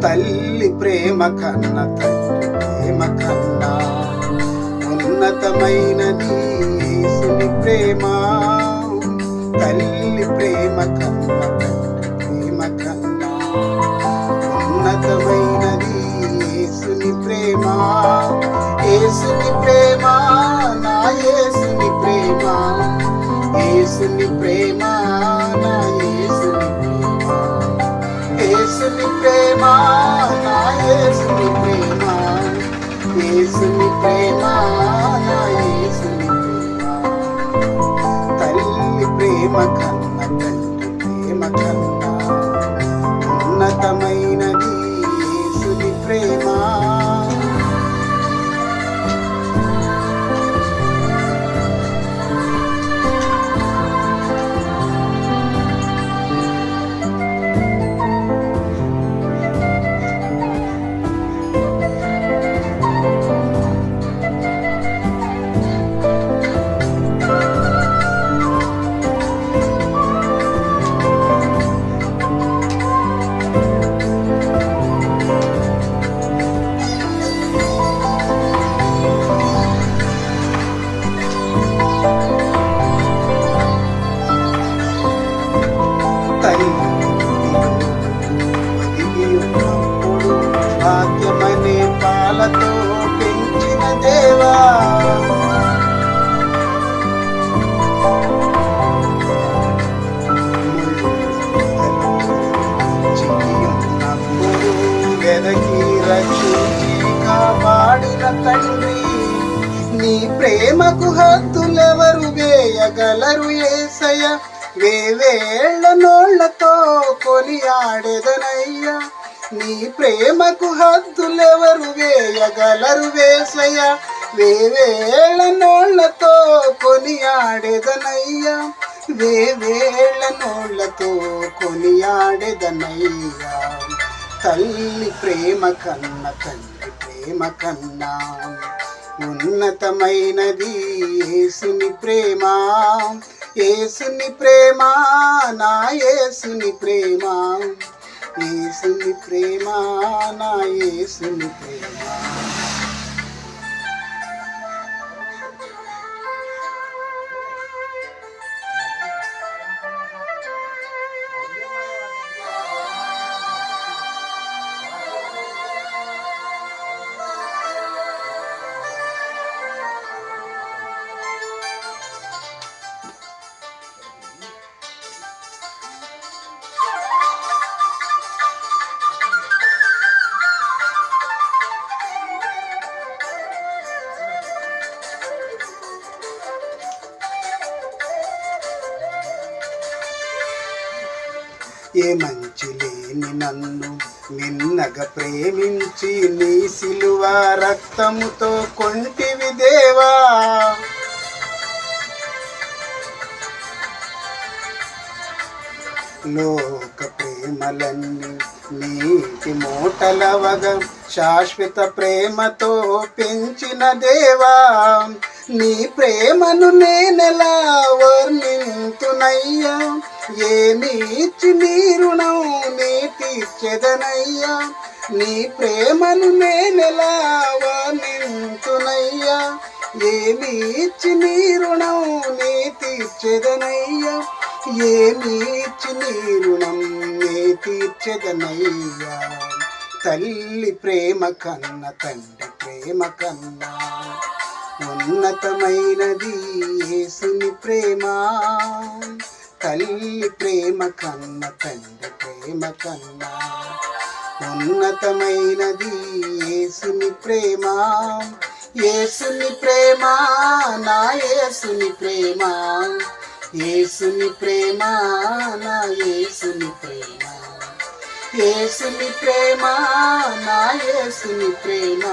తల్లి ప్రేమ కన్నా తండ్రి ప్రేమ కన్నా ఉన్నతమైనది యేసుని ప్రేమ. తల్లి ప్రేమ కన్నా తండ్రి ప్రేమ కన్నా ఉన్నతమైనది యేసుని ప్రేమ. యేసుని ప్రేమ నా యేసుని ప్రేమ, యేసుని ప్రేమ నా యేసుని ప్రేమ, యేసుని ప్రేమ నా యేసుని ప్రేమ, యేసుని ప్రేమ నా యేసుని ప్రేమ. తల్లి ప్రేమ కన్నా తండ్రి ప్రేమ కన్నా ఉన్నతమైనది యేసుని ప్రేమ. భాగ్యమనే పాలతో పెంచిన దేవా, చిన్నప్పుడు వెదకి రక్షించి కాపాడిన తండ్రి, నీ ప్రేమకు హద్దులెవరు వేయగలరు యేసయ్య. వేవేళ్ల నోళ్లతో కొనియాడెదనయ్యా, నీ ప్రేమకు హద్దులెవరు వేయగలరు యేసయ్య. వేవేళ్ల నోళ్లతో కొనియాడెదనయ్యా, వేవేళ్ల నోళ్లతో కొనియాడెదనయ్యా. తల్లి ప్రేమ కన్నా తండ్రి ప్రేమ కన్నా ఉన్నతమైనది యేసుని ప్రేమ. యేసుని ప్రేమ నా యేసుని ప్రేమ, యేసుని ప్రేమ నా యేసుని ప్రేమ. ఏ మంచి లేని నన్ను మిన్నగా ప్రేమించి నీ సిలువ రక్తముతో కొంటివి దేవా. లోక ప్రేమలన్నీ నీటి మూటలవగా శాశ్వత ప్రేమతో పెంచిన దేవా. నీ ప్రేమను నేనెలా వర్ణింతునయ్యా, ఏమి ఇచ్చి నీ రుణం నీ తీర్చెదనయ్యా. నీ ప్రేమను నేనెలా వర్ణింతునయ్యా, ఏమి ఇచ్చి నీ రుణం నీ తీర్చెదనయ్యా, ఏమి ఇచ్చి నీ రుణం నీ తీర్చెదనయ్యా. తల్లి ప్రేమ కన్నా తండ్రి ప్రేమ కన్నా ఉన్నతమైనది యేసుని ప్రేమ. తల్లి ప్రేమ కన్నా తండ్రి ప్రేమ కన్నా ఉన్నతమైనది యేసుని ప్రేమ. యేసుని ప్రేమ నా యేసుని ప్రేమ, యేసుని ప్రేమ నా యేసుని ప్రేమ, యేసుని ప్రేమ నా యేసుని ప్రేమ.